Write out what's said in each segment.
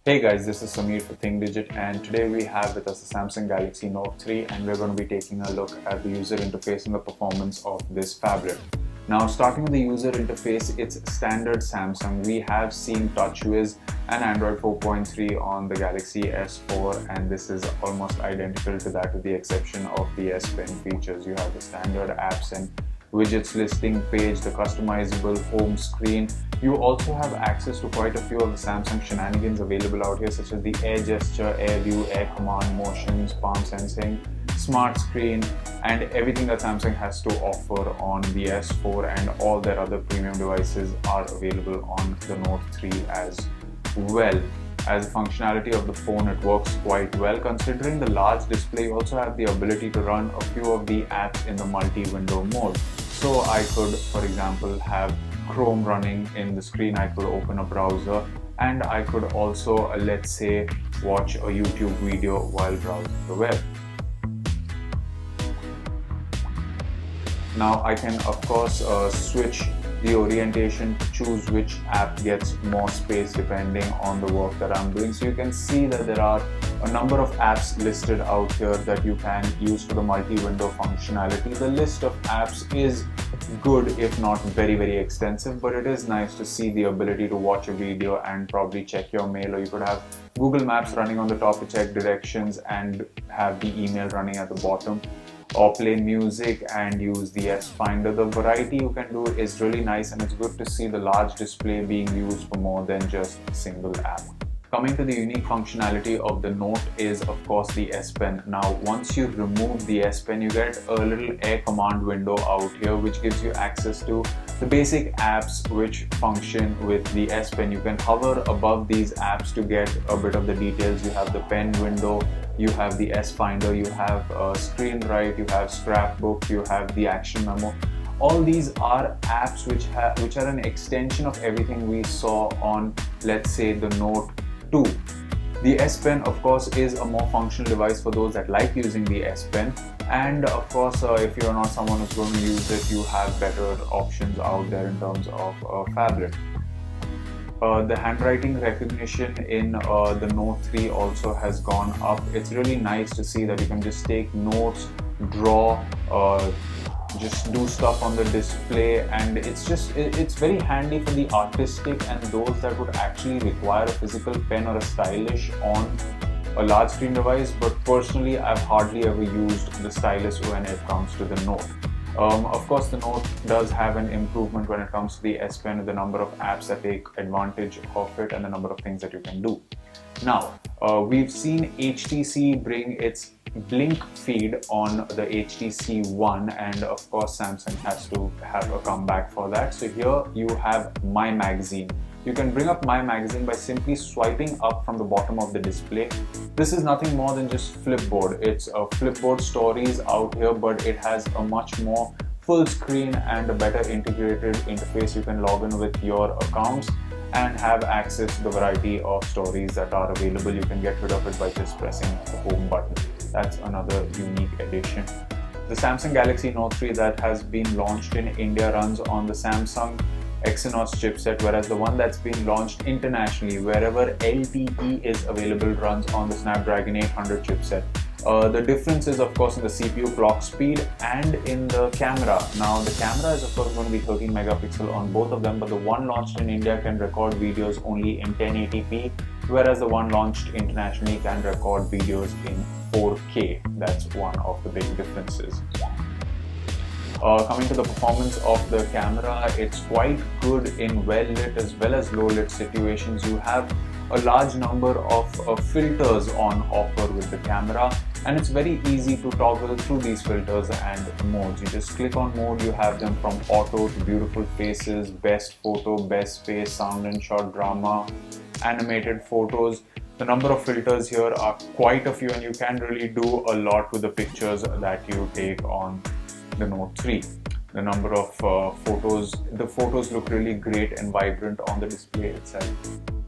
Hey guys, this is Samir for ThinkDigit, and today we have with us the Samsung Galaxy Note 3, and we're going to be taking a look at the user interface and the performance of this phablet. Now, starting with the user interface, it's standard Samsung. We have seen TouchWiz and Android 4.3 on the Galaxy S4, and this is almost identical to that with the exception of the S Pen features. You have the standard apps and widgets listing page, the customizable home screen. You also have access to quite a few of the Samsung shenanigans available out here, such as the Air Gesture, Air View, Air Command, Motions, Palm Sensing, Smart Screen, and everything that Samsung has to offer on the S4 and all their other premium devices are available on the Note 3 as well. As the functionality of the phone, it works quite well. Considering the large display, you also have the ability to run a few of the apps in the multi-window mode. So I could, for example, have Chrome running in the screen, I could open a browser, and I could also, let's say, watch a YouTube video while browsing the web. Now I can of course switch the orientation to choose which app gets more space depending on the work that I'm doing. So you can see that there are a number of apps listed out here that you can use for the multi-window functionality. The list of apps is good, if not very extensive, but it is nice to see the ability to watch a video and probably check your mail, or you could have Google Maps running on the top to check directions and have the email running at the bottom, or play music and use the S Finder. The variety you can do is really nice, and it's good to see the large display being used for more than just a single app. Coming to the unique functionality of the Note is of course the S Pen. Now once you remove the S Pen, you get a little Air Command window out here which gives you access to the basic apps which function with the S Pen. You can hover above these apps to get a bit of the details. You have the pen window, you have the S Finder, you have Screen Write, you have Scrapbook, you have the Action Memo. All these are apps which are an extension of everything we saw on, let's say, the Note 2. The S Pen of course is a more functional device for those that like using the S Pen, and of course if you're not someone who's going to use it, you have better options out there in terms of phablet. The handwriting recognition in the Note 3 also has gone up. It's really nice to see that you can just take notes, draw, just do stuff on the display, and it's very handy for the artistic and those that would actually require a physical pen or a stylish on a large screen device. But personally, I've hardly ever used the stylus when it comes to the Note. Of course, the Note does have an improvement when it comes to the S Pen, the number of apps that take advantage of it and the number of things that you can do. Now, we've seen HTC bring its Blink feed on the HTC One, and of course Samsung has to have a comeback for that. So here you have My Magazine. You can bring up My Magazine by simply swiping up from the bottom of the display. This is nothing more than just Flipboard. It's a Flipboard Stories out here, but it has a much more full screen and a better integrated interface. You can log in with your accounts and have access to the variety of stories that are available. You can get rid of it by just pressing the home button. That's another unique addition. The Samsung Galaxy Note 3 that has been launched in India runs on the Samsung Exynos chipset, whereas the one that's been launched internationally, wherever LTE is available, runs on the Snapdragon 800 chipset. The difference is of course in the CPU clock speed and in the camera. Now the camera is of course going to be 13 megapixel on both of them, but the one launched in India can record videos only in 1080p, whereas the one launched internationally can record videos in 4K. That's one of the big differences. Coming to the performance of the camera, it's quite good in well-lit as well as low-lit situations. You have a large number of filters on offer with the camera, and it's very easy to toggle through these filters and modes. You just click on mode, you have them from auto to beautiful faces, best photo, best face, sound and shot, drama, animated photos. The number of filters here are quite a few, and you can really do a lot with the pictures that you take on the Note 3. The number of the photos look really great and vibrant on the display itself.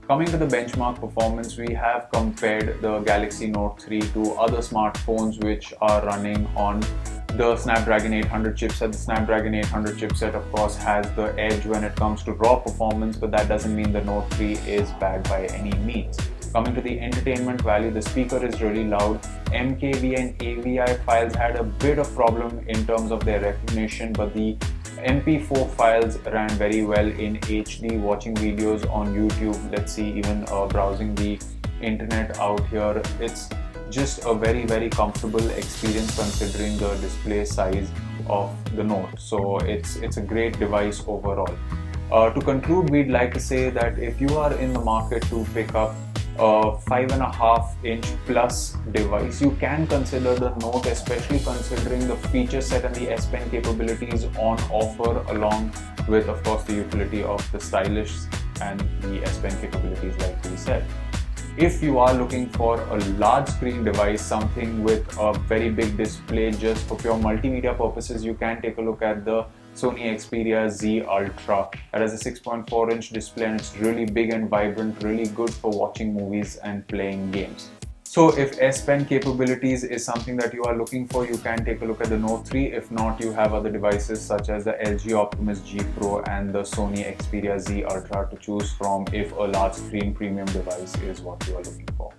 Coming to the benchmark performance, we have compared the Galaxy Note 3 to other smartphones which are running on the Snapdragon 800 chipset. The Snapdragon 800 chipset of course has the edge when it comes to raw performance, but that doesn't mean the Note 3 is bad by any means. Coming to the entertainment value, the speaker is really loud. MKV and AVI files had a bit of problem in terms of their recognition, but the MP4 files ran very well in HD. Watching videos on YouTube, let's see, even browsing the internet out here, it's just a very comfortable experience considering the display size of the Note. So it's a great device overall. To conclude, we'd like to say that if you are in the market to pick up a 5.5-inch plus device, you can consider the Note, especially considering the feature set and the S Pen capabilities on offer, along with of course the utility of the stylish and the S Pen capabilities like we said. If you are looking for a large screen device, something with a very big display just for pure multimedia purposes, you can take a look at the Sony Xperia Z Ultra. That has a 6.4-inch display and it's really big and vibrant, really good for watching movies and playing games. So if S Pen capabilities is something that you are looking for, you can take a look at the Note 3. If not, you have other devices such as the LG Optimus G Pro and the Sony Xperia Z Ultra to choose from if a large screen premium device is what you are looking for.